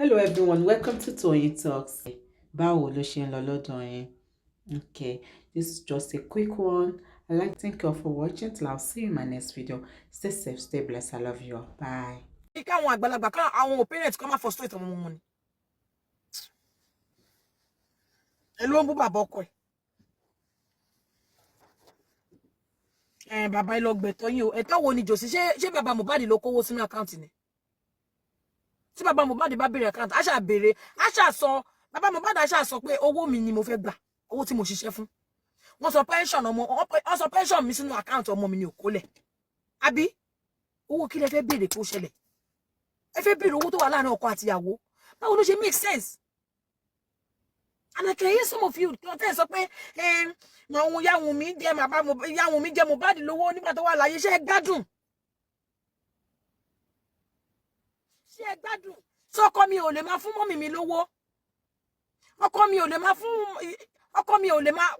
Hello everyone, welcome to Toyeen Talks. Báwo ló ṣe ń lọ lọ́dọ̀ yín? Okay, this is just a quick one. I'd like to thank you all for watching. Till I'll see you in my next video. Stay safe, stay blessed. I love you all. Bye. Káwọn àgbàlagbà kan àwọn parents kan máa frustrate ọmọ wọn ni. Ẹ ló ń bú bàbá ọkọ ẹ̀. Bàbá ẹ lọ gbẹ̀tọ́ yín o. Ẹ̀tọ́ wo ni jòsí? Ṣé bàbá Mohbad ló kówó sínú àkáǹtì ni? Tí bàbá Mohbad bá béèrè àkáǹtì, á ṣà béèrè, á ṣà sọ, bàbá Mohbad á ṣà sọ pé owó mi ni mo fẹ́ gbà, owó tí mo ṣiṣẹ́ fún. Wọ́n sọ pension ọmọ, wọ́n sọ pension mi sínú àkáǹtì ọmọ mi ni ò kólẹ̀. Àbí owó kí lẹ fẹ́ béèrè kó ṣẹlẹ̀? Ẹ fẹ́ béèrè owó tó wà láàárín ọkọ àti ìyàwó. Báwo ló ṣe make sense? And I can hear some of you tell sọ pé àwọn yàwùn mi jẹ́ yàwùn mi jẹ́ Mohbad lówó nígbà tó wà láyé. Ṣé ẹ gbádùn? Ṣé ẹ gbádùn? So ọkọ mi ò lè máa fún mọ́mì mi lówó. Ọkọ mi ò lè máa fún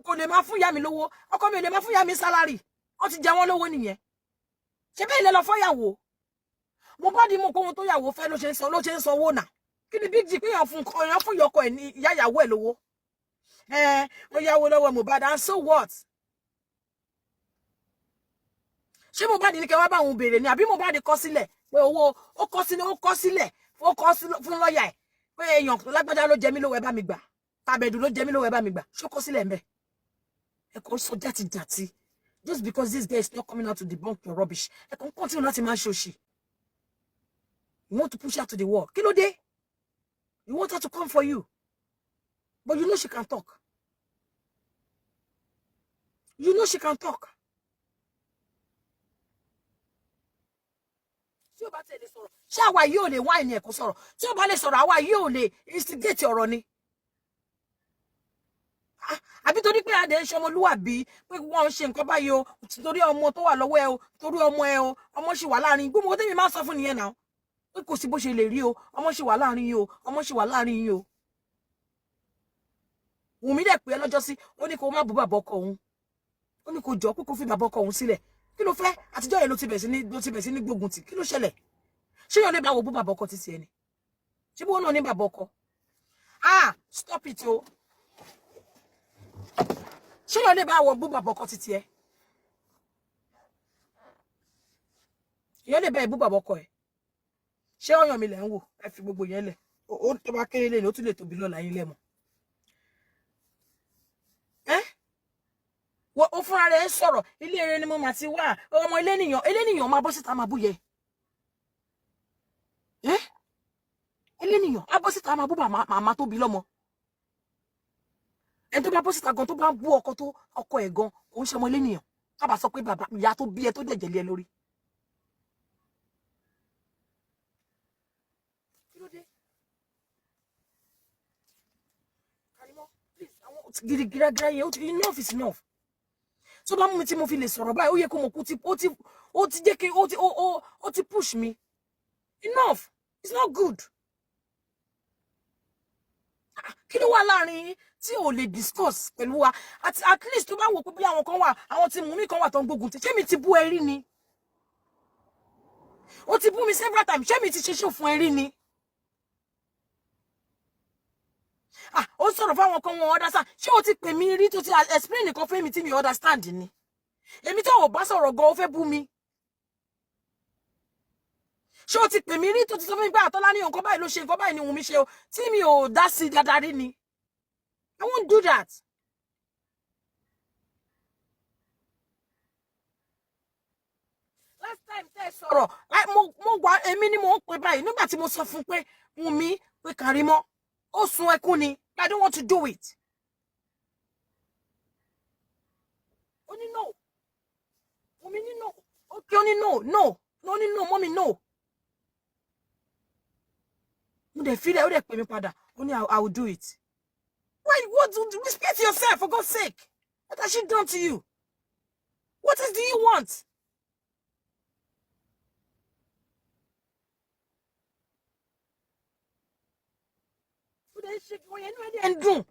kò lè máa fún ìyá mi lówó. Ọkọ mi ò lè máa fún ìyá mi salary. Wọ́n ti jẹ wọ́n lówó nìyẹn. Ṣé bẹ́ẹ̀ lẹ lọ fọ́yàwó? Mohbad mọ̀ kó ohun tó yàwó fẹ́ ló ṣe ń sanwó náà. Kí ni big deal pé èèyàn fún yọkọ ẹ̀ ní ìyá ìyàwó ẹ̀ lówó? Wọ́n yáwó lọ́wọ́ Mohbad, and so what? Ṣé Mohbad ní kẹ́ wá bá òun béèrè ni àbí Mohbad kọ sílẹ̀ pé owó ó kọ sílẹ̀ fún lọ́ọ̀yà ẹ̀ pé èèyàn lágbájá ló jẹ mí lówó ẹ bá mi gbà, tàbẹ̀dù ló jẹ mí lówó ẹ bá mi gbà. Ṣó kọ sílẹ̀ ńbẹ̀? Ẹ kò sọ jàtijàti just because this guy is not coming out to debunk your rubbish. Ẹ kàn continue láti máa ṣòṣì. You want to push her to the wall. Kí ló dé? You want her to come for you. But you know she can talk. You know she can talk. Tí ó bá tẹ̀lé sọ̀rọ̀, ṣé àwa yìí ò lè wá ẹni ẹ̀kọ́ sọ̀rọ̀? Tí ó bá lè sọ̀rọ̀, àwa yìí ò lè instigate ọ̀rọ̀ ni. Àbí torí pé adé ń ṣe ọmọlúwàbí pé wọ́n ń ṣe nǹkan báyìí o, torí ọmọ tó wà lọ́wọ́ ẹ o, torí ọmọ ẹ o, ọmọ ṣì wà láàrin. Gbogbo tèmi máa sọ fún nìyẹn náà. Pé kò sí bó ṣe lè rí o, ọmọ ṣì wà láàrin yín o, ọmọ ṣì wà láàrin yín o. Wùmí dẹ̀ pé lọ́jọ́ sí, ó ní kó má bú bàbá ọkọ òun. Ó ní kó jọ pé kó fi bàbá ọkọ òun sílẹ̀. Kí ló fẹ́? Àtijọ́ yẹn ló ti bẹ̀ sí ní gbógun tì. Kí ló ṣẹlẹ̀? Ṣé yóò lè bá wo bú bàbá ọkọ ti tiẹ̀ ni? Ṣé bí wọn náà ní bàbá ọkọ? Stop it o. Ṣé yóò lè bá wo bú bàbá ọkọ ti tiẹ̀? Yóò lè bá bú bàbá ọkọ ẹ̀. Ṣé ọyàn mi lẹ̀ ń wò? Ẹ fi gbogbo yẹn lẹ̀. Ó tó bá kéré lé ní ó tún lè tóbi lọ́la yín lẹ́mọ̀. Ó fúnra rẹ̀ sọ̀rọ̀, ilé eré ni mo máa ti wá. Ọmọ elénìyàn máa bọ́ síta máa bú yẹ. Elénìyàn á bọ́ síta máa bú màmá tó bí lọ́mọ. Ẹni tó bá bọ́ síta gan tó bá bú ọkọ ẹ̀ gan, kò ń ṣe ọmọ elénìyàn. Ká bá sọ pé bàbá ìyá tó bí ẹ tó dẹ̀jẹ̀ lé ẹ lórí. Kí ló dé? Karimo, please, àwọn gírígírágírá yẹn, enough is enough. So bá mú mi tí mo fi lè sọ̀rọ̀ báyìí, ó yẹ kó mọ̀ kó ti jẹ́ kí ó ti push me. Enough. It's not good. Kí ló wà láàrin tí ò lè discuss pẹ̀lú wa? At least tó bá wò pé bí àwọn kan wà, àwọn tí mú mi kan wà tó ń gbógun ti. Ṣé mi ti bú ẹ rí ni? Ó ti bú mi several times. Ṣé mi ti ṣe show fún ẹ rí ni? Ó sọ̀rọ̀ fáwọn kan wọn understand. Ṣé o ti pè mí rí tó ti explain nǹkan fún mi tí mi understand ni? Èmi tí ò bá sọ̀rọ̀ gan ó fẹ́ bú mi. Ṣé o ti pè mí rí tó ti sọ fún mi pé Àtọ́lá ní nǹkan báyìí ló ṣe, nǹkan báyìí ni Wùmí ṣe o, tí mi ò dá sí dáadáa rí ni? I won't do that. Last time tẹ́ sọ̀rọ̀, mo gba èmi ni mo ń pè báyìí nígbà tí mo sọ fún pé Wùmí pé Karimo ó sun ẹkún ni. I don't want to do it. Ó ní no. Wùmí ní no. Okay, ó ní no, mommy, no. Mo dẹ̀ feel it, ó dẹ̀ pè mí padà. Ó ní I will do it. Why? What? Respect yourself, for God's sake. What has she done to you? What else do you want? Ó dẹ̀ ṣe kí wọ́n yẹn ní ẹni dùn.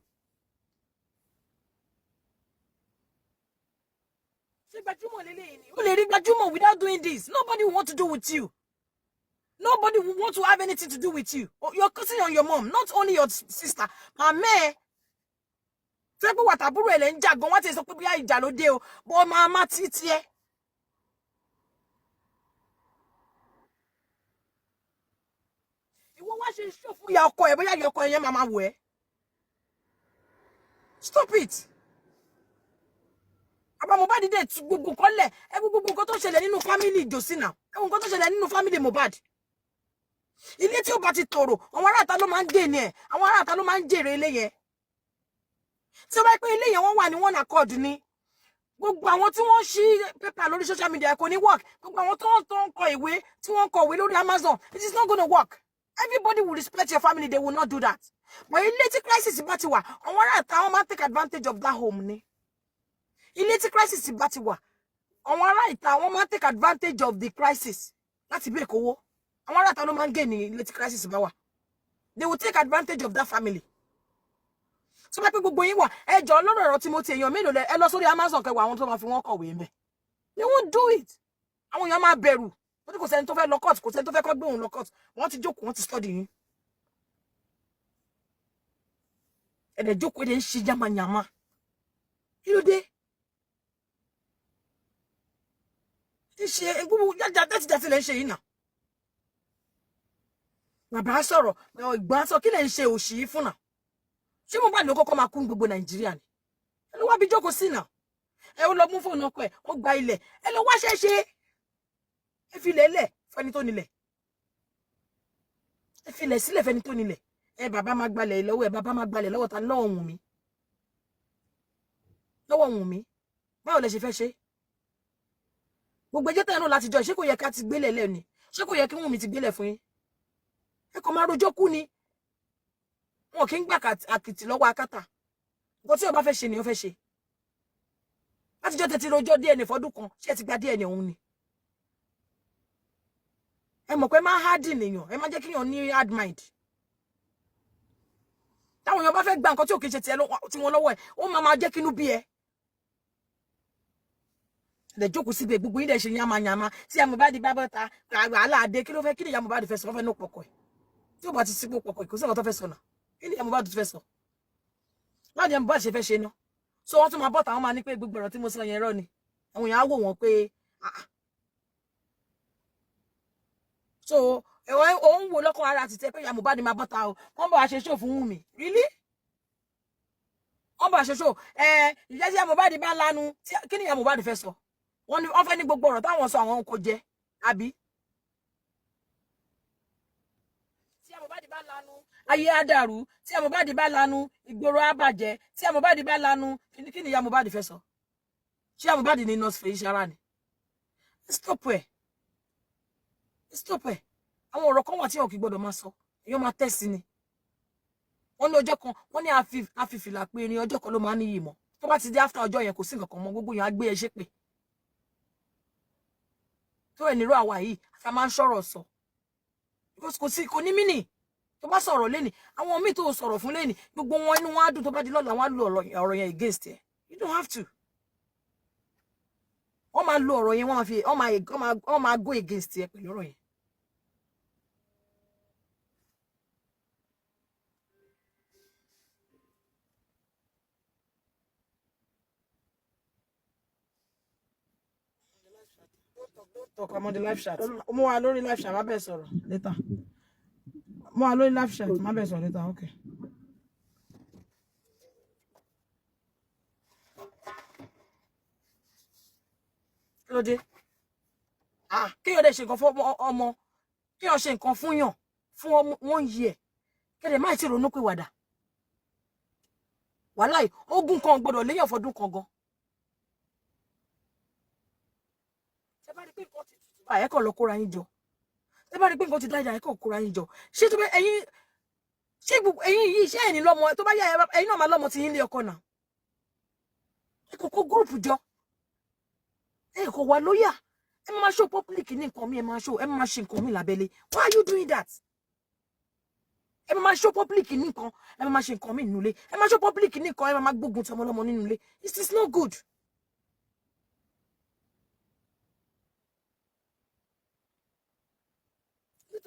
Ṣé gbajúmọ̀ lélẹ́yìn ni? Ó lè rí gbajúmọ̀ without doing this. Nobody will want to do with you. Nobody will want to have anything to do with you. You're cursing on your mom, not only your sister. Mama, fẹ́ pé wàtàbúrò ẹ̀ lẹ́ ń jà gan, wọ́n ti sọ pé bí ìjà ló dé o, bọ́ mama títí ẹ. Ìwọ wá ṣe show fún ìyá ọkọ ẹ̀, bóyá ìyá ọkọ ẹ̀ yẹn mama wò ẹ́. Stop it. Baba Mohbad dé tú gbogbo nǹkan lẹ̀, ẹ gbogbo nǹkan tó ṣẹlẹ̀ nínú family Josie now. Ẹ nǹkan tó ṣẹlẹ̀ nínú family Mohbad. Ilé tí ó bá ti tòrò, àwọn ará ìta ló máa ń gé ni ẹ̀, àwọn ará ìta ló máa ń jèrè ilé yẹn. Tí ó bá pé ilé yẹn wọ́n wà ní one accord ni, gbogbo àwọn tí wọ́n ṣí paper lórí social media kò ní work, gbogbo àwọn tó ń kọ ìwé tí wọ́n kọ ìwé lórí Amazon, it is not going to work. Everybody will respect your family, they will not do that. But ilé tí crisis bá ti wà, àwọn ará ìta wọ́n máa take advantage of that home ni. Ilé tí crisis bá ti wà, àwọn ará ìta wọ́n máa take advantage of the crisis láti make owó. Àwọn ará ìta ló máa ń gain ní ilé tí crisis bá wà. They will take advantage of that family. So bá pé gbogbo yín wà, ẹ jọ̀ọ́ lọ́rọ̀ ọ̀rọ̀ Timothy èèyàn mélòó lẹ ẹ lọ sórí Amazon kẹwàá àwọn tó máa fi wọ́n kọ̀wé ńbẹ̀. They won't do it. Àwọn èèyàn máa bẹ̀rù. Wọ́n ní kò sẹ́ni tó fẹ́ lọ court, kò sẹ́ni tó fẹ́ kọ́ gbé òun lọ court. Wọ́n ti jókòó, wọ́n ti study yín. Ẹ̀dẹ̀ jókòó ẹ̀dẹ̀ ń ṣe yamayama. Kí ló dé? Ṣe gbogbo jáde lẹ ń ṣe yìí náà. Bàbá sọ̀rọ̀, ìgbọ́n sọ kí lẹ ń ṣe òṣì yìí fún náà. Ṣé Mohbad ló kọ́kọ́ máa kún gbogbo Nàìjíríà ni? Ẹ lọ wá bí jókòó sí náà. Ẹ lọ mú fóònù ọkọ ẹ̀, ó gba ilẹ̀. Ẹ lọ wá ṣẹ́ṣe. Ẹ fi ilẹ̀ lẹ̀ fẹ́ni tó nílẹ̀. Ẹ fi ilẹ̀ sílẹ̀ fẹ́ni tó nílẹ̀. Ẹ bàbá máa gbalẹ̀ lọ́wọ́ ẹ, bàbá máa gbalẹ̀ lọ́wọ́ ta lọ́wọ́ Wùnmí. Lọ́wọ́ Wùnmí. Báwo lẹ ṣe fẹ́ ṣe? Gbogbo ẹjọ́ tẹ̀yìn náà láti jọ, ṣé kò yẹ ká ti gbélẹ̀ lẹ́ ni? Ṣé kò yẹ kí Wùnmí ti gbélẹ̀ fún yín? Ẹ kò máa rojọ́ kú ni. Wọn kì í gbà àkìtì lọ́wọ́ akátá. Nǹkan tí ó bá fẹ́ ṣe ni ó fẹ́ ṣe. Láti jọ tètè rojọ́ DNA fọ́dún kan, ṣé ẹ ti gba DNA òun ni? Ẹ mọ̀ pé máa hard nìyàn, ẹ má jẹ́ kí yàn ní hard mind. Táwọn èèyàn bá fẹ́ gba nǹkan tí ò kì í ṣe tí wọ́n lọ́wọ́ ẹ̀, ó máa jẹ́ kínú bí ẹ. Lẹ jókòó síbẹ̀ gbogbo yín dẹ̀ ṣe yamayama tí ìyá Mohbad bá bọ́ta wàhálà adé kí ló fẹ́ kí ni ìyá Mohbad fẹ́ sọ wọ́n fẹ́ ní pọ̀kọ̀ ẹ̀ tí ó bá ti sípò pọ̀kọ̀ ẹ̀ kò sí nǹkan tó fẹ́ sọ náà kí ni ìyá Mohbad fẹ́ sọ láti ìyá Mohbad ṣe fẹ́ ṣe náà so wọ́n tún máa bọ́ta wọ́n máa ní pé gbogbo ọ̀rọ̀ tí mo sọ yẹn rọ́ ni àwọn èèyàn á wò wọ́n pé so òun wò lọ́kàn ara àti tẹ́ pé ìyá Mohbad máa bọ́ta o wọ́n bá wa ṣe ṣó fún Wùnmí really wọ́n bá ṣe ṣó ìjẹ́ tí ìyá Mohbad bá lanu kí ni ìyá Mohbad fẹ́ sọ wọ́n ní wọ́n fẹ́ ní gbogbo ọ̀rọ̀ táwọn sọ àwọn kò jẹ àbí tí ìyá Mohbad bá lanu ayé á dàrú tí ìyá Mohbad bá lanu ìgboro á bàjẹ́ tí ìyá Mohbad bá lanu kí ni ìyá Mohbad fẹ́ sọ ṣé ìyá Mohbad ní nurse fèyí ṣara ni stop ẹ̀ àwọn ọ̀rọ̀ kan wà tí wọn kì í gbọ́dọ̀ máa sọ èèyàn máa tẹ̀sí ni wọ́n ní ọjọ́ kan wọ́n ní àfìfìlà pé ní ọjọ́ kan ló máa ń níyì mọ́ tó bá ti dé after ọjọ́ yẹn kò sí nǹkan kan mọ́ gbogbo yẹn á gbé ẹ ṣépè tó ẹ̀ nírú àwa yìí a máa ń sọ̀rọ̀ sọ because kò ní mínì tó bá sọ̀rọ̀ lẹ́nì àwọn míì tó sọ̀rọ̀ fún lẹ́nì gbogbo wọn inú wọn á dùn tó bá di lọ́la wọn á lo ọ̀rọ̀ yẹn against ẹ̀ you don't have to wọ́n máa lo ọ̀rọ̀ yẹn wọ́n máa go against ẹ̀ pẹ̀lú ọ̀rọ̀ yẹn. Talk, I'm on the live chat. Mo wà lórí live chat, má bẹ́ẹ̀ sọ̀rọ̀ later. Mo wà lórí live chat, má bẹ́ẹ̀ sọ̀rọ̀ later, okay. Lóde. Kéèyàn dẹ̀ ṣe nǹkan fún ọmọ. Kéèyàn ṣe nǹkan fún yàn fún ọmọ 1 year. Kéde má ti ronú pé wàdà. Wàláì, ogun kan gbọ́dọ̀ léyàn fọdún kan gan. Ẹ kàn lọ kóra yín jọ tẹ bá rí pé nǹkan ti dájà ẹ kàn kóra yín jọ ṣé tó bẹ ẹ̀yin yìí ṣé ẹ̀yin lọ́mọ tó bá yá ẹ̀yin náà máa lọ́mọ tí yín lé ọkọ náà ẹ kò kó gúrùpù jọ ẹ kò wà lóyà ẹ máa show public ní nǹkan mi ẹ máa ṣe nǹkan mi lábẹ́lé why are you doing that ẹ máa show public ní nǹkan ẹ máa ṣe nǹkan mi nínú ilé ẹ máa show public ní nǹkan ẹ máa gbógun ti ọmọ ọlọ́mọ nínú ilé it is not good.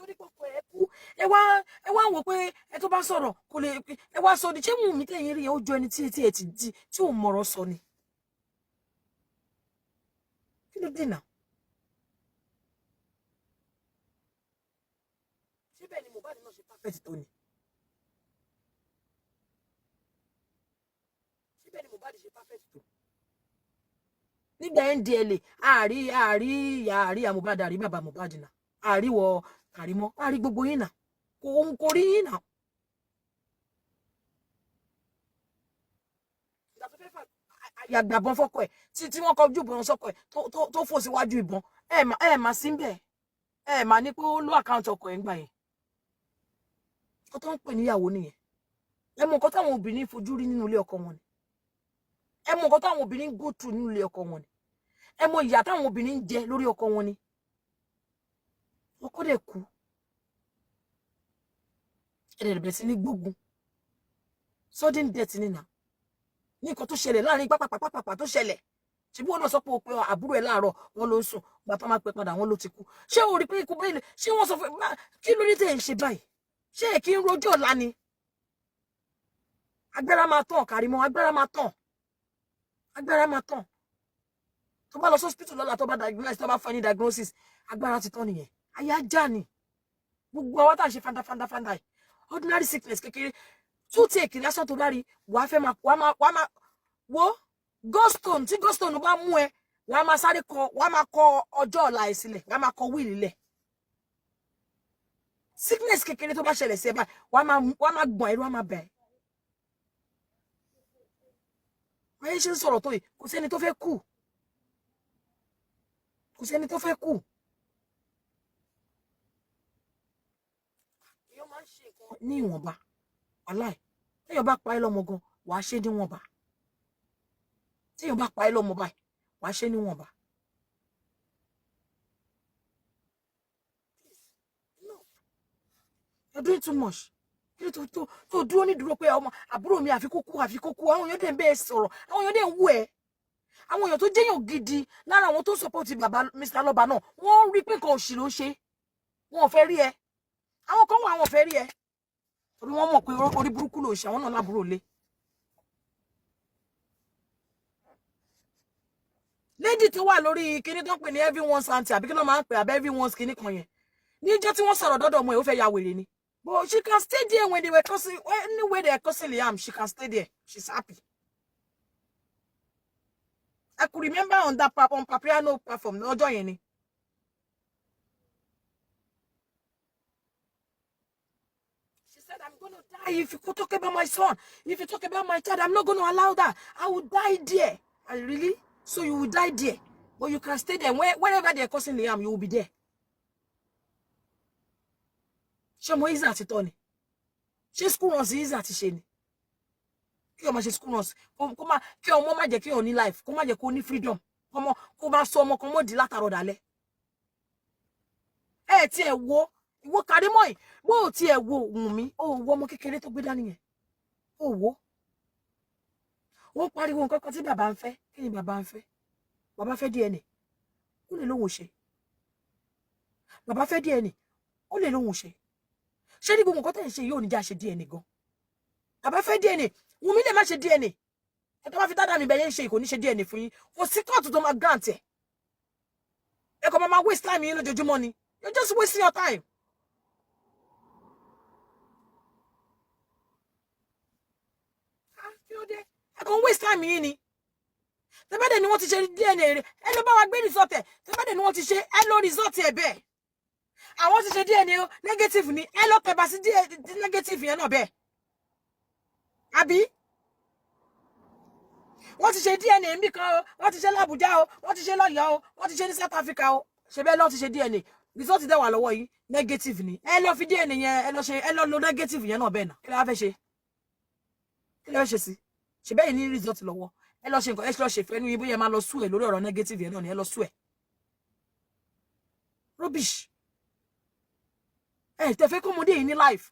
torí pọ̀pọ̀ ẹ kú ẹ wá wò pé ẹ tó bá sọ̀rọ̀ kò lè ẹ wá sọ ní ṣé Wùnmí tẹ̀yìn rí yẹn ó jọ ẹni tí ẹ ti di tí ò mọ̀rọ̀ sọ ni kí ló dé náà ṣé bẹ́ẹ̀ ni Mohbad náà ṣe perfect tó ni ṣé bẹ́ẹ̀ ni Mohbad ṣe perfect tó nígbà NDLA àárí Mohbad àrí bàbá Mohbad náà àríwọ Kàrímọ́ àrí gbogbo yín náà kò rí yín náà. Àyàgbàbọn fọ́kọ ẹ̀ tí wọ́n kọjú ìbọn sọ́kọ ẹ̀ tó fò síwájú ìbọn ẹ mà sí bẹ́ẹ̀ ẹ mà ní pé ó lọ àkáǹtì ọkọ ẹ̀ ń gbà yẹn kó tó ń pè níyàwó nìyẹn ẹ mọ nǹkan táwọn obìnrin fojú rí nínú ilé ọkọ wọn ni ẹ mọ nǹkan táwọn obìnrin go through nínú ilé ọkọ wọn ni ẹ mọ ìyà táwọn obìnrin ń jẹ lórí ọkọ wọn ni ọkọ dẹ̀ kú ẹ̀rẹ̀ bẹ̀rẹ̀ sí ní gbógun sudden death nínà ní nǹkan tó ṣẹlẹ̀ láàrin pápápápápá tó ṣẹlẹ̀ ṣebí wọn náà sọ pé o pé àbúrò ẹ̀ láàárọ̀ wọn ló ń sùn gbà tó máa pẹ́ padà wọn ló ti kú ṣé o rí pé ikú bẹ́ẹ̀ ṣé wọ́n sọ fún kí ló dé tẹ̀ ń ṣe báyìí ṣé ẹ̀ kí ń rojọ́ ọ̀la ni agbára máa tàn Kàrímọ́ agbára máa tàn tó bá lọ sí hospital lọ́la tó bá diagnose tó bá fún ẹ ní diagnosis agbára ti tán nìyẹn ayé ajá ni gbogbo àwọn tá à ń ṣe fanda yìí ordinary sickness kékeré toothache lásán tó bá rí wàá fẹ́ máa wo gallstone tí gallstone bá mú ẹ wàá máa sáré kọ wàá máa kọ ọjọ́ ọ̀la ẹ̀ sílẹ̀ wàá máa kọ wíìlì lẹ̀ sickness kékeré tó bá ṣẹlẹ̀ sí ẹ báyìí wàá máa gbọ̀n ẹ̀rù wàá máa bẹ̀ ẹ́ wọ́n yẹn ṣe ń sọ̀rọ̀ tó yìí kò sẹ́ni tó fẹ́ kú èèyàn máa ń ṣe nǹkan ní ìwọ̀nba aláì téèyàn bá pa ẹ́ lọ́mọ gan wàá ṣe níwọ̀nba téèyàn bá pa ẹ́ lọ́mọ báyìí wàá ṣe níwọ̀nba. You're doing too much. Kí ló tó dúró ní dúró pé ọmọ àbúrò mi àfikókú àwọn èèyàn dẹ̀ ń bẹ́ẹ̀ sọ̀rọ̀ àwọn èèyàn dẹ̀ ń wú ẹ̀ àwọn èèyàn tó jẹ́yàn gidi lára àwọn tó support bàbá Mr. Lọ́ba náà wọ́n rí pé nǹkan òṣì ló ṣe wọn ò fẹ́ rí ẹ àwọn kan wà àwọn ò fẹ́ rí ẹ torí wọ́n mọ̀ pé orí burúkú ló ṣe àwọn náà lábúrò lé. lady tó wà lórí kinní tó ń pè ní everyone's aunty àbí kí ló máa ń pè àbẹ́ everyone's kinní kan yẹn níjọ́ tí wọ́n sọ̀rọ̀ dọ́dọ̀ ọmọ ẹ̀ ó fẹ́ ya wèrè ni. But she can stay there when they were cursing. Anyway, they're cursing Liam, she can stay there. She's happy. I could remember on that on Papiano platform, no joining. She said, I'm going to die if you could talk about my son. If you talk about my child, I'm not going to allow that. I will die there. And really? So you will die there. But you can stay there. Wherever they're cursing Liam, you will be there. Ṣé mo easy àti tọ́ ni ṣé school runs easy àti ṣe ni kí ọmọ ṣe school runs kó má kí ọmọ má jẹ́ kí ó ní life kó má jẹ́ kó ní freedom ọmọ kó má sọ ọmọ kan mọ́ di látàrọ̀ dalẹ̀ ẹ tí ẹ wo ìwọ Kàrímọ́ yìí bó o tí ẹ wo Wùnmí ó wo ọmọ kékeré tó gbé dání yẹn ó wo wọ́n pariwo nǹkan kan tí bàbá ń fẹ́ kí ni bàbá ń fẹ́ bàbá fẹ́ DNA ó lè lóhùn ṣe bàbá fẹ́ DNA ó lè lóhùn ṣe ṣé ní gbogbo nǹkan tẹ̀ ń ṣe yóò ní já ṣe DNA gan bàbá fẹ́ DNA Wùnmí lè má ṣe DNA ẹ tó bá fi dáadáa mi bẹ̀rẹ̀ ń ṣe kò ní ṣe DNA fún yín kò sí kóòtù tó máa grant ẹ̀ ẹ kò máa waste time yín lójoojúmọ́ ni you're just wasting your time. Kí ló dé ẹ kò waste time yín ni tẹ́bẹ́dẹ̀ ni wọ́n ti ṣe DNA rẹ̀ ẹ ló bá wa gbé result ẹ̀ tẹ́bẹ́dẹ̀ ni wọ́n ti ṣe ẹ ló result ẹ̀ bẹ́ẹ̀ àwọn ti ṣe DNA negative ni ẹ lọ kẹba sí negative yẹn náà bẹ́ẹ̀ àbí wọ́n ti ṣe DNA nbí kan o wọ́n ti ṣe l'Abuja o wọ́n ti ṣe l'Ọ̀yọ́ o wọ́n ti ṣe ní South Africa o ṣe bẹ́ẹ̀ lọ ti ṣe DNA result dẹ̀ wà lọ́wọ́ yìí negative ni ẹ lọ fi DNA yẹn ẹ lọ lo negative yẹn náà bẹ́ẹ̀ náà kí ló fẹ́ ṣe kí ló fẹ́ ṣe sí ṣe bẹ́ẹ̀ ní result lọ́wọ́ ẹ lọ ṣe nǹkan ẹ lọ ṣe fẹ́ nu yín bóyá ẹ máa lọ sue ẹ lórí ọ̀rọ̀ negative yẹn náà ni ẹ lọ sue ẹ rubbish. Tẹ́ fẹ́ kọ́mọdé yìí ní life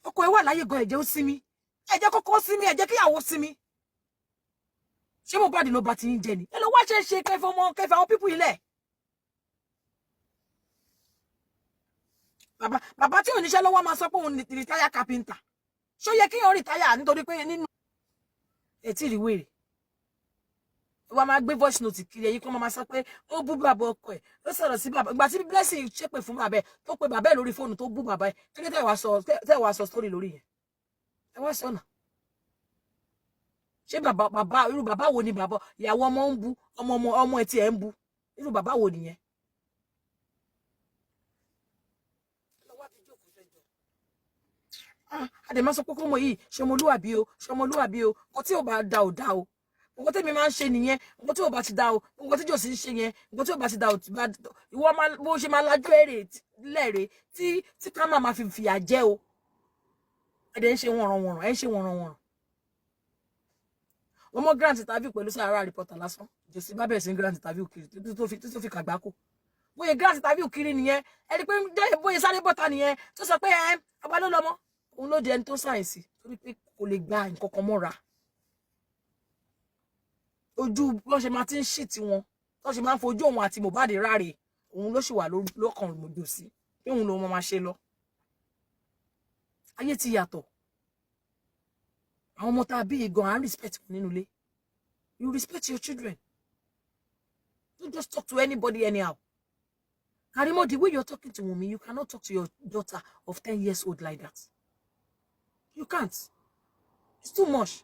ọkọ ẹ wà láyé gan ẹ jẹ́ ó sinmi ẹ jẹ́ kọ́kọ́ sinmi ẹ jẹ́ kíyàwó sinmi ṣé Mohbad ló bá ti ń jẹ ni ẹ lọ wá ṣe kẹfẹ àwọn pípù ilẹ̀ bàbá tí ò níṣẹ́ lọ́wọ́ máa sọ pé òun retire carpenter ṣó yẹ kí òun retire nítorí pé nínú etí rí wèrè wa máa gbé voice note kiri èyí kó máa sọ pé ó bú bàbá ọkọ ẹ̀ ó sọ̀rọ̀ sí bàbá ìgbà tí Blessing ṣépè fún bàbá ẹ̀ tó pe bàbá ẹ̀ lórí fóònù tó bú bàbá ẹ̀ kí ló tẹ́ wá sọ story lórí yẹn ẹ wá sọ̀nà ṣé bàbá irú bàbá wo ni bàbá ìyàwó ọmọ ń bú ọmọ ẹ̀ tí ẹ̀ ń bú irú bàbá wo nìyẹn. Adé máa sọ pé kọ́mọ yìí ṣọmọlúwàbí o nǹkan tí ò bá da ò da o nǹkan tẹ́mi máa ń ṣe nìyẹn nǹkan tí ò bá ti da o nǹkan tí Jòsí ń ṣe yẹn nǹkan tí ò bá ti da o ìwọ bó ṣe máa lajú èrè lẹ́rẹ̀ tí ká máa fi fìyà jẹ o ẹ̀dẹ̀ ń ṣe wọ̀nrànwọ̀nràn ẹ̀ ń ṣe wọ̀nrànwọ̀nràn. ọmọ grant interview pẹ̀lú Sahara reporter lásán Jòsí bá bẹ̀rẹ̀ sí grant interview kiri tó fi kàgbákò bóyá grant interview kiri nìyẹn ẹni pé bóyá sáré bọ́ta nìyẹn tó sọ pé ọba ló lọ́mọ òun ló di ẹni tó sáyẹ̀nsì torí pé kò lè gba nǹkan kan mọ́ra ojú bọ́n ṣe máa ti ń ṣì tí wọn tó ṣe máa ń fojú òun àti Mohbad ráre òun ló sì wà lọ́kàn lòdò sí pé òun lòun máa ṣe lọ ayé ti yàtọ̀ àwọn ọmọ tá a bí gan à ń respect wọn nínú ilé you respect your children don't just talk to anybody anyhow. Karimo, the way you're talking to Wunmi, you cannot talk to your daughter of 10 years old like that. You can't. It's too much.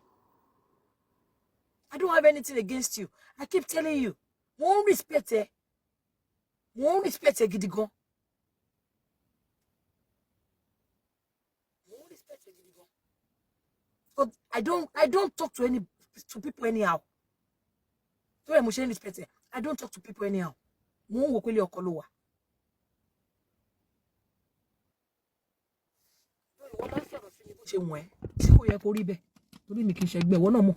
I don't have anything against you. I keep telling you. Won't respect her. Won't respect her, Gidigon. Won't respect her, Gidigon. But I don't talk to people anyhow. So I'm respect her. I don't talk to people anyhow. Won't work with your color. ṣe wọ́n ẹ́ tí kò yẹ kó rí bẹ́ẹ̀ torí mi kì í ṣe ẹgbẹ́ ìwọ náà mọ̀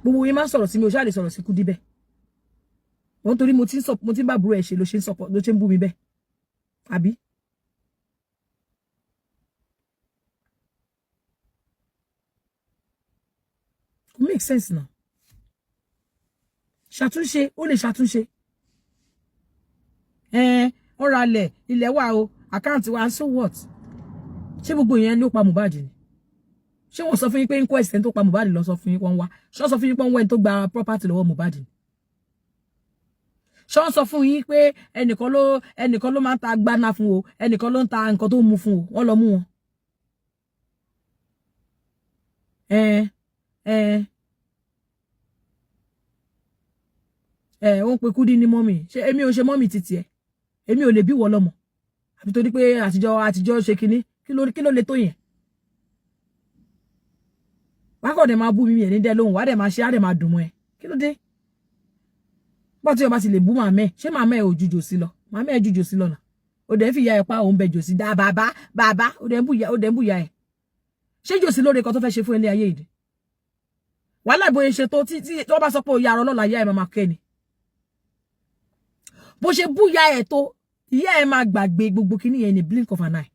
gbogbo yín máa ń sọ̀rọ̀ sí mi ò ṣáà lè sọ̀rọ̀ sí Kudi bẹ́ẹ̀ wọ́n torí mo ti ń bá àbúrò ẹ̀ ṣe ló ṣe ń bú mi bẹ́ẹ̀ àbí. Make sense now ṣàtúnṣe ó lè ṣàtúnṣe ọ̀rọ̀ alẹ̀ ilẹ̀ wà o àkáǹtì wa so what ṣé gbogbo yẹn ló pa Mohbad ni ṣé wọ́n sọ fún yín pé inquest ẹni tó pa Mohbad lọ sọ fún yín wọ́n wá ṣé wọ́n sọ fún yín pé wọ́n ẹni tó gba property lọ́wọ́ Mohbad ni ṣé wọ́n sọ fún yín pé ẹnìkan ló máa ń ta gbaná fún o ẹnìkan ló ń ta nǹkan tó mú fún o wọ́n lọ mú wọn. ó ń pe Kudi ní mọ́mì ṣé èmi ò ṣe mọ́mì títí ẹ̀ èmi ò lè bí wọ́ lọ́mọ àbí torí pé àtijọ́ ṣe kinní kí ló lè tó yẹn wá kọ́ dẹ̀ máa bú mi ẹ̀ ní dẹ́ lóhùn wá dẹ̀ máa ṣe á dẹ̀ máa dùn mọ́ ẹ kí ló dé bọ́ tí o bá ti lè bú màmá ẹ̀ ṣé màmá ẹ̀ ò ju Jòsí lọ màmá ẹ̀ ju Jòsí lọ nà ó dẹ̀ ń fi ìyá ẹ̀ pa òun bẹ Jòsí dá bàbá ó dẹ̀ ń bú ìyá ẹ̀ ṣé Jòsí lóore kan tó fẹ́ ṣe fún ilé ayé yìí wàhálà ìbòye ṣe tó tí wọ́n bá sọ pé ó yára ọlọ́la ìyá ẹ̀ máa kẹ́ ni bó ṣe bú ìyá ẹ̀ tó ìyá ẹ̀ máa gbàgbé gbogbo kíní yẹn ní blink of an eye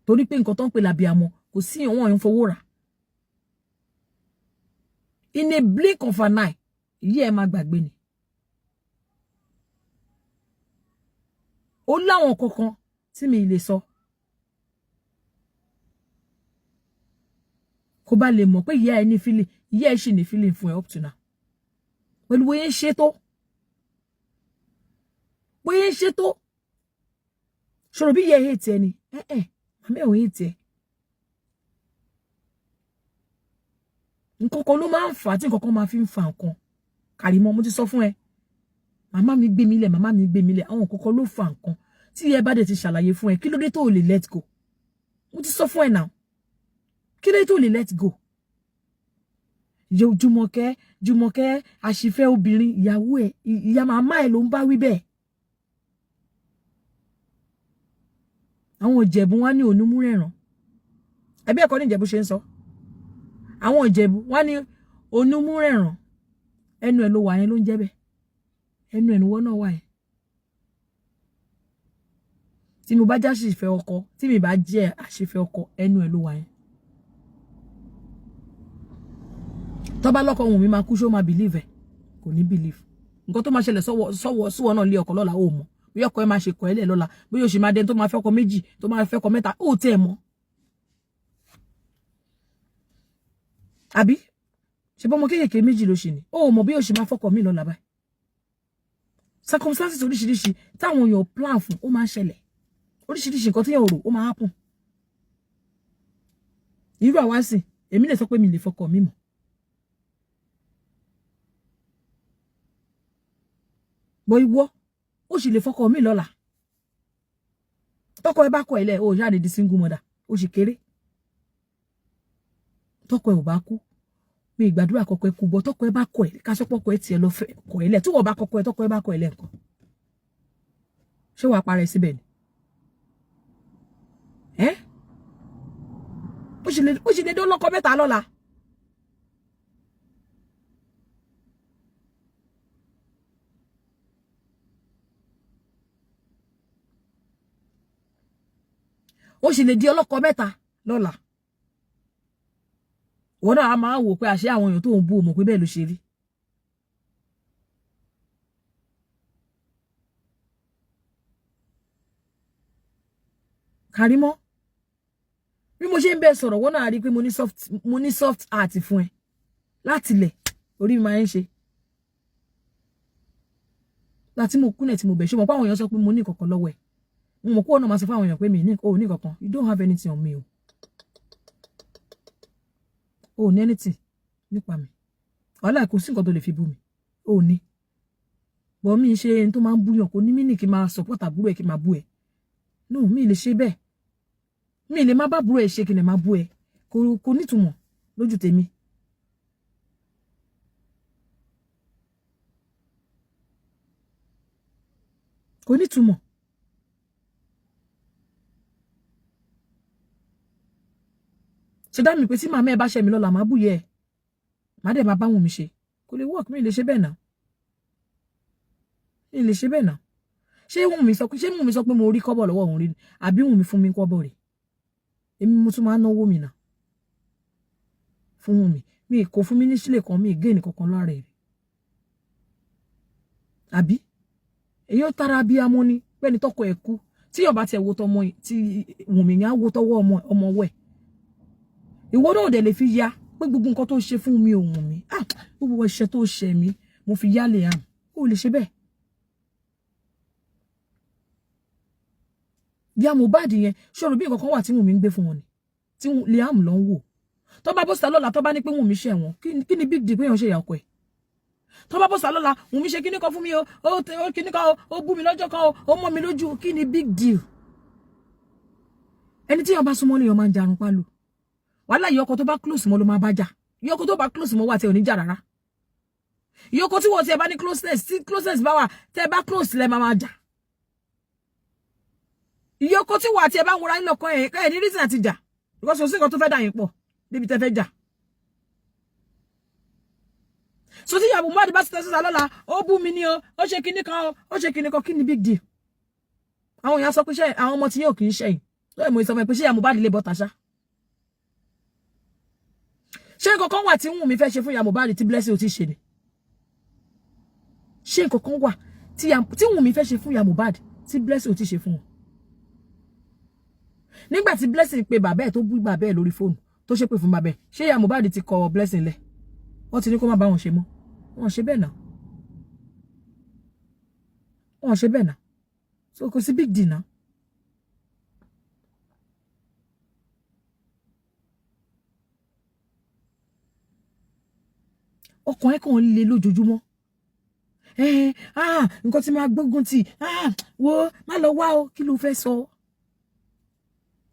torí pé nǹkan tó ń pè lábíàmọ kò sí ìwọ̀n ẹ̀ ń fowó rà in a blink of an eye ìyá ẹ̀ máa gbàgbé ni ó láwọn kankan tí mi lè sọ kó bá lè mọ̀ pé ìyá ẹ̀ ní feeling ìyá ẹ̀ sì ní feeling fún ẹ up to now pẹ̀lú bóyá ń ṣe tó ṣòro bí ìyá ẹ̀ hate ẹ ni màmá ẹ̀ ò hate ẹ nǹkan kan ló máa ń fà tí nǹkan kan máa fi ń fa nǹkan Karimo mo ti sọ fún ẹ màmá mi gbé mi lẹ̀ àwọn nǹkan kan ló fa nǹkan tí ẹ bá dẹ̀ ti ṣàlàyé fún ẹ kí ló dé tó lè let go mo ti sọ fún ẹ now kí ló dé tó lè let go Jùmọ̀kẹ́ àṣìfẹ́ obìnrin ìyàwó ẹ ìyá màmá ẹ ló ń bá wí bẹ́ẹ̀ àwọn Ìjẹ̀bú wá ní onúmúrẹ̀ràn ẹbí ẹ̀kọ́ ní Ìjẹ̀bú ṣe ń sọ àwọn Ìjẹ̀bú wá ní onúmúrẹ̀ràn ẹnu ẹ̀ ló wà yẹn ló ń jẹ́ bẹ́ẹ̀ ẹnu ẹ̀ níwọ́ náà wà yẹn tí mo bá já àṣìfẹ́ ọkọ tí mi bá jẹ́ àṣìfẹ́ ọkọ ẹnu ẹ̀ ló wà yẹn tó bá lọ́kọ Wùnmí máa kú ṣó máa believe ẹ̀ kò ní believe nǹkan tó máa ṣẹlẹ̀ sọ́wọ́ náà lé ọkọ lọ́la ó mọ̀ bí ọkọ ẹ máa ṣe kọ ẹ lẹ̀ lọ́la bí o ṣe máa dẹni tó máa fẹ́ ọkọ méjì tó máa fẹ́ ọkọ mẹ́ta ó tẹ́ ẹ mọ̀ àbí ṣe bọ́mọ kéékèèké méjì ló ṣe ni ó mọ̀ bí o ṣe máa fọ́kọ mi lọ́la báyìí circumstances oríṣiríṣi táwọn èèyàn plan fún ó máa ń ṣẹlẹ̀ oríṣiríṣi nǹkan tí èèyàn rò ó máa happen irú àwa sì èmi lè sọ pé mi lè fọ́kọ mi mọ́ bọ́ ìwọ ó sì lè fọ́kọ mi lọ́la tọkọ ẹ bá kọ ẹ lẹ̀ ó jáde di single mother ó sì kéré tọkọ ẹ ò bá kú mi ìgbàdúrà kọkọ ẹ kú bọ tọkọ ẹ bá kọ ẹ ká sọpọ kọ ẹ tiẹ̀ lọ fẹ́ kọ ẹ lẹ̀ tí wọ́n bá kọkọ ẹ tọkọ ẹ bá kọ ẹ lẹ̀ nǹkan ṣé wàá parẹ́ síbẹ̀ ni ó sì lè dé ọlọ́kọ mẹ́ta lọ́la ó sì lè di ọlọ́kọ mẹ́ta lọ́la wọ́n náà máa wò pé àṣẹ àwọn èèyàn tó ń bú o mọ̀ pé bẹ́ẹ̀ ló ṣe rí Kàrímọ́ bí mo ṣe ń bẹ sọ̀rọ̀ wọ́n náà rí pé mo ní soft heart fún ẹ láti lẹ̀ orí mi máa ń ṣe láti mo kúnlẹ̀ tí mo bẹ̀ ṣe mọ̀ pé àwọn èèyàn sọ pé mo ní kankan lọ́wọ́ ẹ̀ mo mọ̀ pé ọ̀nà máa sọ fún àwọn èèyàn pé mi ní kankan you don't have anything on me o ní anything nípa mi wàhálà kò sí nǹkan tó lè fi bú mi o ní bọ́ mi ṣe ẹni tó máa ń búyàn kò ní mí ní kí n máa support àbúrò ẹ̀ kí n máa bú ẹ no mi lè ṣe bẹ́ẹ̀ mi lè má bá àbúrò ẹ̀ ṣe kí n lè máa bú ẹ kò nítumọ̀ lójú tèmi kò nítumọ̀ ṣe dá mi pé tí màmá ẹ bá ṣe mi lọ́la máa búyẹ ẹ má dẹ̀ máa bá wọn mi ṣe kò lè work mi lè ṣe bẹ́ẹ̀ náà mi lè ṣe bẹ́ẹ̀ náà ṣé wùn mi sọ pé mo rí kọ́bọ̀ lọ́wọ́ òun rí ni àbí wùn mi fún mi kọ́bọ̀ rẹ̀ èmi mo tún máa náwó mi náà fún wùn mi kò fún mi ní sílẹ̀ kan mi gé ní kankan lára ẹ̀ àbí èyí ó tara bí amọ́ ni pẹ́ni tọkọ ẹ̀ kú tí ọba tiẹ̀ wo tọmọ tí wùn mi ní á wo tọwọ́ ọmọ wẹ̀ ìwọ náà dẹ̀ lè fi ya pé gbogbo nǹkan tó ṣe fún mi òun mi gbogbo iṣẹ́ tó ṣe mi mo fi yálè hàn ó lè ṣe bẹ́ẹ̀ bí a Mohbad yẹn ṣòro bí nǹkan kan wà tí Wùnmí ń gbé fún wọn ni tí Liam lọ ń wò tó bá bọ́sà lọ́la tó bá ní pé Wùnmí ṣẹ̀ wọ́n kí ni big deal pé èèyàn ṣe ìyá ọkọ ẹ̀ tó bá bọ́sà lọ́la Wùnmí ṣe kíní kan fún mi ó kíní kan ó bú mi lọ́jọ́ kan ó mọ́ mi lójú kí ni big deal ẹni tí èèyàn bá súnmọ́ lèèyàn máa ń jarun pálù wàhálà ìyọkọ tó bá close mọ́ ló máa bá jà ìyọkọ tó bá close mọ́ wà tẹ ò ní jà rárá ìyọkọ tí wọ́n ti ẹ bá ní closeness bá wà tẹ bá close lẹ máa jà ìyọkọ tí wọ́n àti ẹ bá wọra nílọkọ ẹ ní reason àti jà because kò sí nǹkan tó fẹ́ dà yín pọ̀ débi tẹ fẹ́ jà so tí ìyàwó Mohbad bá ti tẹ sísá lọ́la ó bú mi ní o ó ṣe kinní kan ó ṣe kinní kan kí ni big deal àwọn èèyàn sọ pé ṣe àwọn ọmọ tí yóò kì í ṣẹ̀yìn tó ẹ̀ mọ̀ ìsọmọ pé ṣé ìyá Mohbad lè bọ́ tàṣà ṣé nǹkan wà tí Wùnmí fẹ́ ṣe fún ìyá Mohbad tí Blessing ò ti ṣe ni ṣé nǹkan wà tí Wùnmí fẹ́ ṣe fún ìyá Mohbad tí Blessing ò ti ṣe fún wọn nígbà tí Blessing pe bàbá ẹ̀ tó bú bàbá ẹ̀ lórí fóònù tó ṣépè fún bàbá ẹ̀ ṣé ìyá Mohbad ti kọ Blessing lẹ̀ wọ́n ti ní kó má bá wọn ṣe mọ́ wọn ṣe bẹ́ẹ̀ náà wọn ṣe bẹ́ẹ̀ náà so kò sí big deal náà. ọkàn ẹ̀ kàn ń le lójoojúmọ́ nǹkan tí máa gbógun tì wo má lọ wá o kí ló fẹ́ sọ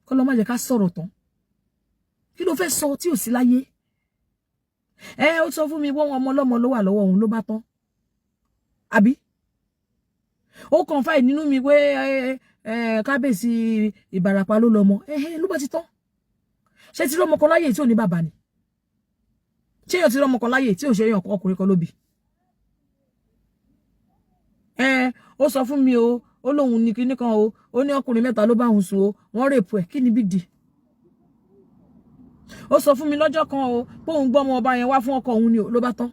kọ́ lọ́ má jẹ́ ká sọ̀rọ̀ tán kí ló fẹ́ sọ tí ò sí láyé ó sọ fún mi wọ́n ọmọ ọlọ́mọ ló wà lọ́wọ́ òun ló bá tán àbí ó kàn fáì nínú mi pé kábíyèsí Ìbàràpá ló lọ́mọ ló bá ti tán ṣé ti rọ́mọ kan láyè tí ò ní bàbá ni ṣé èèyàn ti rọ́mọ kan láyè tí ò ṣe èèyàn ọkùnrin kan ló bí ó sọ fún mi o ó lóun ní kinní kan o ó ní ọkùnrin mẹ́ta ló bá òun sùn o wọ́n rèpù ẹ̀ kí ni big deal ó sọ fún mi lọ́jọ́ kan o pé òun gbọ́ ọmọ ọba yẹn wá fún ọkọ òun ni ló bá tán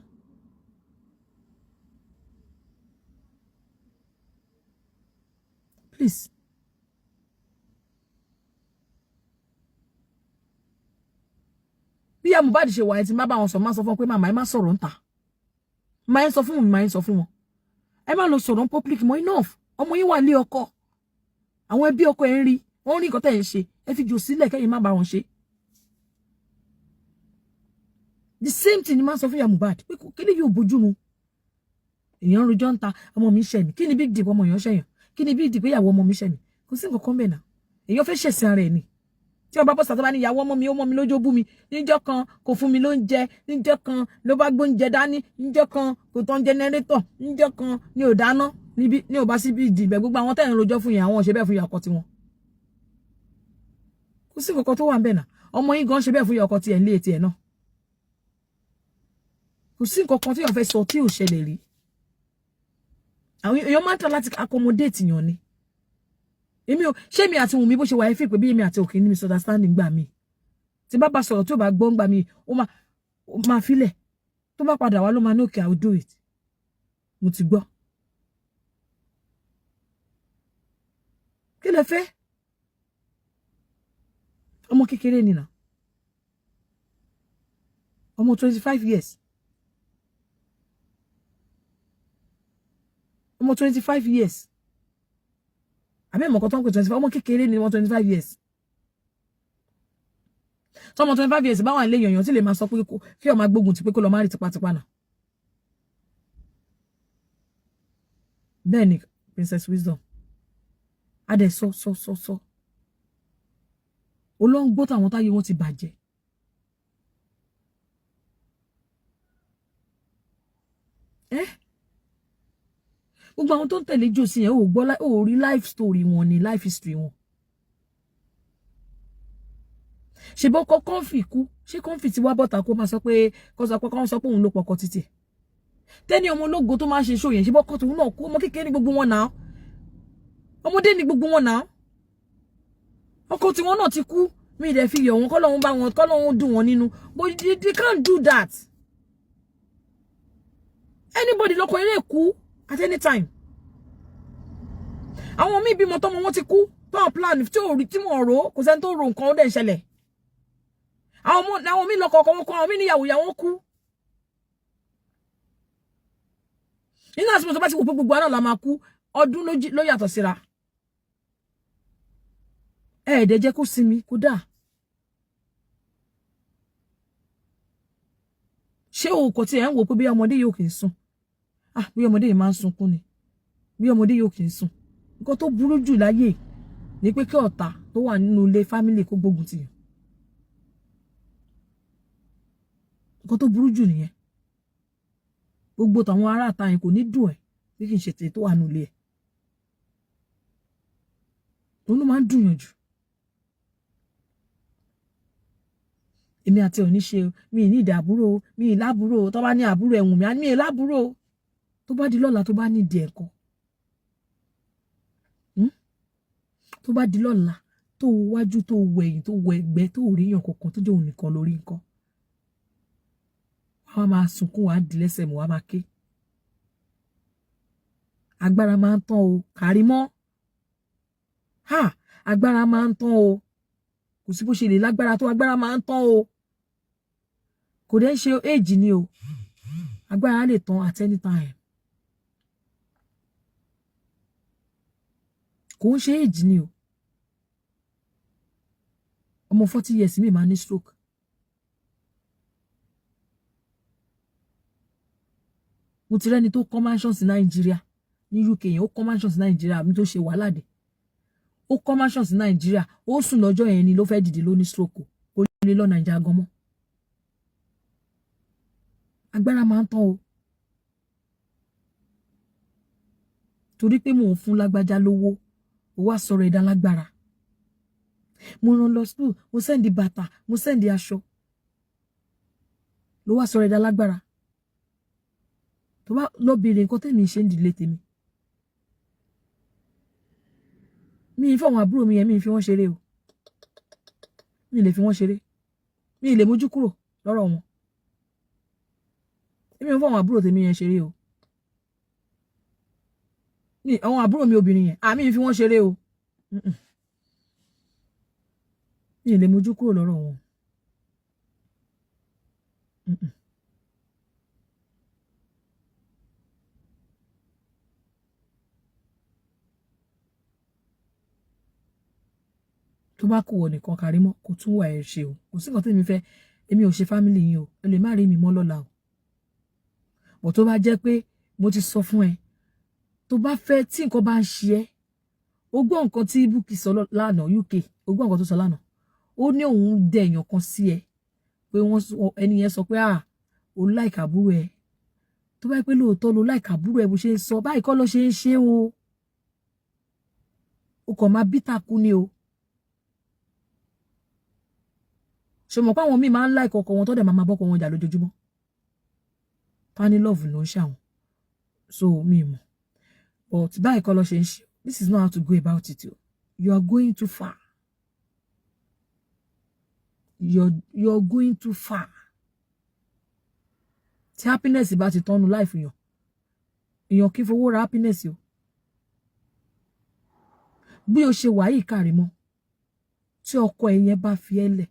please. Bí ya Mohbad ṣe wà ẹ tí má bá wọn sọ má sọ fún pé màmá ẹ má sọ̀rọ̀ ńta. Má ń sọ fún mi, má ń sọ fún wọn. Ẹ má lọ sọ̀rọ̀ public mọ́ enough. Ọmọ yín wà lé ọkọ. Àwọn ẹbí ọkọ ẹ ń rí, wọ́n rí nǹkan tẹ́ ẹ ń ṣe. Ẹ fi jò sílẹ̀ kẹ́yìn má bá wọn ṣe. The same thing ni má sọ fún ya Mohbad. Pé kí ni yóò bójú mu. Èèyàn rojọ́ ń ta ọmọ mi ṣẹ̀ mí. Kí ni big deal ọmọ èèyàn ṣẹ̀yàn? Kí ni big deal pé ìyàwó ọmọ mi ṣẹ̀ mí? Kò sí nǹkan kan bẹ́ẹ̀ náà. Èèyàn fẹ́ ṣẹ̀sìn ara ẹ̀ ni. Tí ọba bọ́sà tó bá ní ìyàwó ọmọ mi lójó bú mi. Níjọ́ kan kò fún mi lóúnjẹ. Níjọ́ kan ló bá gbóúnjẹ dání. Níjọ́ kan kò tán jẹnẹrétọ̀. Níjọ́ kan ni ò dáná. Níbi ní ò bá sí big deal bẹ́ẹ̀ gbogbo àwọn tẹ́ ń rojọ́ fún yẹn àwọn ò ṣe bẹ́ẹ̀ fún ìyá ọkọ tiwọn. Kò sí nǹkan kan tó wà ń bẹ̀ náà. Ọmọ yín gan ṣe bẹ́ẹ̀ fún ìyá ọkọ tiẹ̀ nílé etí ẹ̀ náà. Kò sí nǹkan kan tí ó fẹ́ sọ tí ò ṣẹlẹ̀ rí. Àwọn èèyàn máa ń tọ́ láti accommodate yàn ni. Èmi ò ṣé mi àti Wùnmí bó ṣe wà ẹ fi pé bí èmi àti Òkè ní misunderstanding gbà mí. Tí bá sọ̀rọ̀ tí ò bá gbọ́ gbà mí, ó máa filẹ̀. Tó bá padà wá ló máa ní okay, I will do it. Mo ti gbọ́. Kí lẹ fẹ́? Ọmọ kékeré ni náà. Ọmọ 25 years. Ọmọ 25 years. Àbí ọmọ kan tó ń pè 25, ọmọ kékeré ni wọ́n 25 years. So ọmọ 25 years bá wà nílé èèyàn tí lè máa sọ pé kí ó máa gbógun ti pé kó lọ má rí tipátipá náà. Bẹ́ẹ̀ ni Princess Wisdom. Adé sọ. Olóńgbò táwọn táyé wọn ti bàjẹ́. Gbogbo àwọn tó ń tẹ̀lé Josie yẹn ò gbọ́ ò rí life story wọn ni life history wọn. Ṣé bó kọ́ Comfy kú? Ṣé Comfy ti wá bọ́ta kó máa sọ pé kó sọ pé òun ló pọkọ títì? Tẹ́ni ọmọ ológo tó máa ṣe show yẹn ṣé bó kọ́ tòun náà kú? Ọmọ kékeré ní gbogbo wọn náà. Ọmọdé ní gbogbo wọn náà. Ọkọ tí wọn náà ti kú. Mi dẹ̀ fi yọ̀ wọn kọ́lọ́hun bá wọn kọ́lọ́hun dùn wọn nínú. But they can't do that. Anybody lọ́kọ eré kú at any time. Àwọn míì bímọ tọ́mọ wọn ti kú tó plan tí ò rí tí mo rò kò sẹ́ni tó rò nǹkan ó dẹ̀ ń ṣẹlẹ̀. Àwọn míì lọ́kọ ọkọ wọn kọ àwọn míì níyàwó ìyàwó kú. Nínú àsìkò tó bá ti wò pé gbogbo àná la máa kú ọdún ló yàtọ̀ síra. Ẹ̀ẹ́dẹ̀ jẹ́ kó sinmi kó dáa. Ṣé o kò tí ẹ̀ ń wò pé bí ọmọdé yóò kì í sùn? Bí ọmọdé yìí máa ń sunkún ni. Bí ọmọdé yóò kì í sùn. Nǹkan tó burú jù láyé ni pé kí ọ̀tá tó wà nínú ilé family kó gbógun tì yàn. Nǹkan tó burú jù nìyẹn. Gbogbo tàwọn ará àta yẹn kò ní dùn ẹ̀ bí kì í ṣe tètè tó wà nínú ilé ẹ̀. Òun ló máa ń dùn yàn jù. Èmi àti òní ṣe mi ní ìdí àbúrò mi ì lábúrò tó bá ní àbúrò ẹ̀wùn mi á ní mi ì lábúrò tó bá di lọ́la tó bá ní ìdí ẹ̀kọ́. Tó bá di lọ́la tó wájú tó wẹ̀yìn tó wọ ẹgbẹ́ tó rí yàn kankan tó jẹ́ òun nìkan lórí nǹkan. Wàá máa sunkún wàá di lẹ́sẹ̀ mọ́ wàá máa ké. Agbára máa ń tán o Kàrímọ́. Agbára máa ń tán o. Kò sí bó ṣe lè lágbára tó agbára máa ń tán o. Kò dẹ̀ ṣe age ni o. Agbára lè tán at any time. Kò ń ṣe age ni o. Ọmọ 40 years mi máa ní stroke. Mo ti rẹ́ni tó kọ́ mansions ní Nàìjíríà ní UK yẹn ó kọ́ mansions ní Nàìjíríà mi tó ṣe wàhálà dé. Ó kọ́ mansions ní Nàìjíríà ó sùn lọ́jọ́ yẹn ni ló fẹ́ dìde ló ní stroke kó lè lọ Nàìjíríà gan mọ́. Agbára máa ń tán o. Torí pé mò ń fún lágbájá lówó ó wá sọ̀rọ̀ ẹ̀dá lágbára. Mo rán lọ school mo sẹ́ndì bàtà mo sẹ́ndì aṣọ ló wá sọ̀rọ̀ ẹ̀dá lágbára. Tó bá lọ bèèrè nǹkan tẹ́mi ṣe ń dìlé tèmi. Mi ì fọwọ́n àbúrò mi yẹn mi ì fi wọ́n ṣeré o. Mi ì lè fi wọ́n ṣeré. Mi ì lè mójú kúrò lọ́rọ̀ wọn. Èmi ò fọwọ́n àbúrò tèmi yẹn ṣeré o. Ni àwọn àbúrò mi obìnrin yẹn àmì fi wọ́n ṣeré o. Ní lè mójú kúrò lọ́rọ̀ wọn. Tó bá kù wọ nìkan Karimo kò tún wà ẹ ṣe o. Kò sí nǹkan tí èmi fẹ́, èmi ò ṣe family yín o. Ẹ lè má rí mi mọ́ lọ́la o. Bọ̀ tó bá jẹ́ pé mo ti sọ fún ẹ, tó bá fẹ́ tí nǹkan bá ń ṣe ẹ́, ó gbọ́ nǹkan tí Bukky sọ lánàá UK, ó gbọ́ nǹkan tó sọ lánàá. Ó ní òun dẹ èèyàn kan sí ẹ pé ẹni yẹn sọ pé ó like àbúrò ẹ. Tó bá pé lóòótọ́ ló like àbúrò ẹ bó ṣe ń sọ báyìí kọ́ ló ṣe ń ṣe o. O kàn máa bí takú ni o. Ṣé mọ̀ pé àwọn míì máa ń like ọkọ wọn tó dẹ̀ máa bọ́kọ wọn jà lójoojúmọ́. Pani love ló ń ṣàwọn. So mi mọ̀. But báyìí kọ́ ló ṣe ń ṣe. This is not how to go about it. You are going too far. You're going too far. Tí happiness bá ti tọ́nu life yàn. Èèyàn kì í fowó ra happiness o. Bí o ṣe wà yìí Karimo, tí ọkọ ẹ yẹn bá fi ẹ́ lẹ̀,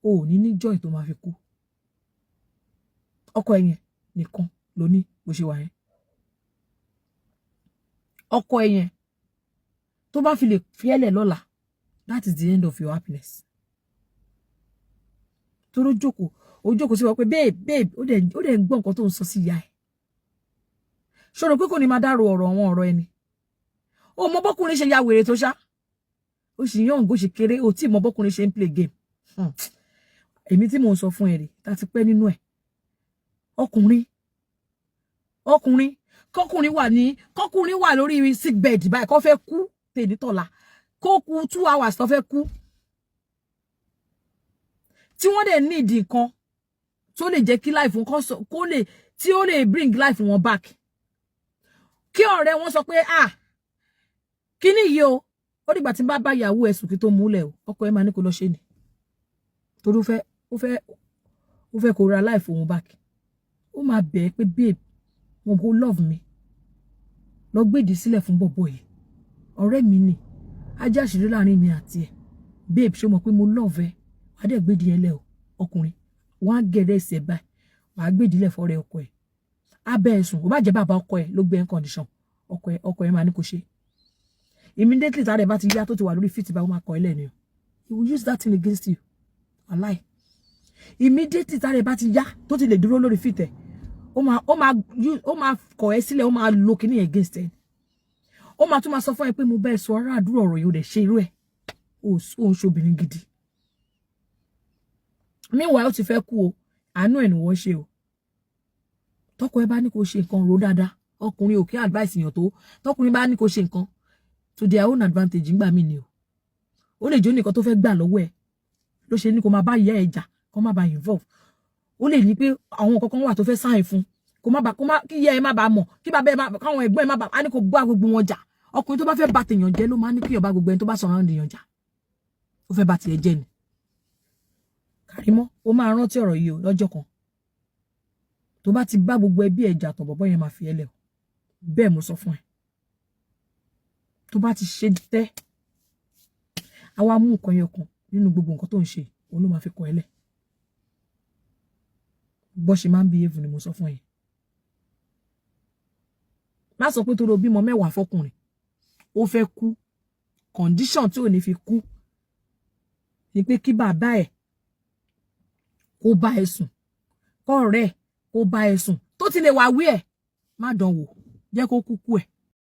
o ò ní joy tó máa fi kú. Ọkọ ẹ yẹn nìkan ló ní bó ṣe wà yẹn. Ọkọ ẹ yẹn tó bá fi lè fi ẹ́ lẹ̀ lọ́la, that is the end of your happiness. Tó ló jókòó, ó jókòó sí wa pé babe, ó dẹ̀ ń gbọ́ nǹkan tó ń sọ sí ìyá ẹ̀. Ṣòro pé kò ní máa dárò àwọn ọ̀rọ̀ ẹni. Ó mọ bọ́kùnrin ṣe ya wèrè tó ṣá. Ó sì yàn gò ṣe kéré, ó tí mọ bọ́kùnrin ṣe ń play game. Èmi tí mò ń sọ fún ẹ rè, tá ti pẹ́ nínú ẹ̀. Kọkùnrin wà lórí sick bed báyìí kó fẹ́ kú tèní tọ́la. Kó kú 2 hours tó fẹ́ kú. Tí wọ́n dẹ̀ need nǹkan tó lè jẹ́ kí life wọn tí ó lè bring life wọn back. Kí ọ̀rẹ́ wọn sọ pé kíní yìí o, ó dìgbà tí n bá ìyàwó ẹ̀ sùn kí tó múlẹ̀ o, ọkọ ẹ̀ máa ní kó lọ ṣe ni. Torí ó fẹ́ kó ra life wọn back. Ó máa bẹ̀ pé babe, mo go love me. Lọ gbèdì sílẹ̀ fún bọ̀bọ̀ yìí. Ọ̀rẹ́ mi ni. Ajá ṣìrí láàrin mi àti ẹ̀. Babe, ṣé mọ̀ pé mo love ẹ. Wà á dẹ̀ gbèdì yẹn lẹ̀ o, ọkùnrin. Wọ́n á gẹ̀rẹ́ ẹsẹ̀ báyìí. Wà á gbèdì lẹ̀ fọ́rẹ́ ọkọ ẹ̀. Abẹ́ ẹ̀sùn, ó bá jẹ́ bàbá ọkọ ẹ̀ ló gbé condition. Ọkọ ẹ̀ máa ní kó ṣe. Immediately tààrẹ bá ti yá tó ti wà lórí fit bá ó máa kọ ilẹ̀ ni o. He will use that thing against you. Wallahi. Immediately tààrẹ bá ti yá tó ti lè dúró lórí fit ẹ̀. Ó máa kọ ẹ́ sílẹ̀, ó máa lo kíní against ẹ̀. Ó máa tún máa sọ fún ẹ pé mo bẹ́ẹ̀ sọ ará àdúrà ọ̀rọ̀ yìí ó dẹ̀ ṣe irú ẹ̀. Ó ń ṣobìnrin gidi. Meanwhile ó ti fẹ́ kú o. Àánú ẹ̀ ni wọ́n ṣe o. Tọ́kọ ẹ bá ní kó ṣe nǹkan rò dáadáa. Ọkùnrin ò kí advice yàn tó. Tọ́kùnrin bá ní kó ṣe nǹkan to their own advantage ńgbà mí ni o. Ó lè jó nìkan tó fẹ́ gbà lọ́wọ́ ẹ̀. Ló ṣe ní kó máa bá ìyá ẹ̀ jà, kó má bá involve. Ó lè ní pé àwọn nǹkan kan wà tó fẹ́ sign fún. Kí ìyá ẹ̀ má bá mọ̀, kí bàbá ẹ̀ káwọn ẹ̀gbọ́n ẹ̀ má bá, á ní kó bá gbogbo wọn jà. Ọkùnrin tó bá fẹ́ bá tèèyàn jẹ́ ló máa ní kí ó bá gbogbo ẹni tó bá surround èèyàn jà. Ó fẹ́ bá tiẹ̀ jẹ́ ni. Karimo, ó máa rántí ọ̀rọ̀ yìí o lọ́jọ́ kan. Tó bá ti bá gbogbo ẹbí ẹ̀ jà tán bọ̀bọ́ yẹn máa fi ẹ́ lẹ̀ o. Bẹ́ẹ̀ mo sọ fún ẹ. Tó bá ti ṣe tẹ́, àwa mú nǹkan yẹn kan nínú gbogbo nǹkan tó ń ṣe, òun ló máa fi kọ ẹ́ lẹ̀. Bó ṣe máa ń behave ni mo sọ fún ẹ. Má sọ pé tó lọ bímọ 10 fọkùnrin, ó fẹ́ kú. Condition tí ò ní fi kú ni pé kí bàbá ẹ̀ kó bá ẹ sùn, kó ọ̀rẹ́ ẹ̀ kó bá ẹ sùn. Tó ti lè wá wí ẹ̀, má dán wò, jẹ́ kó kúkú ẹ̀.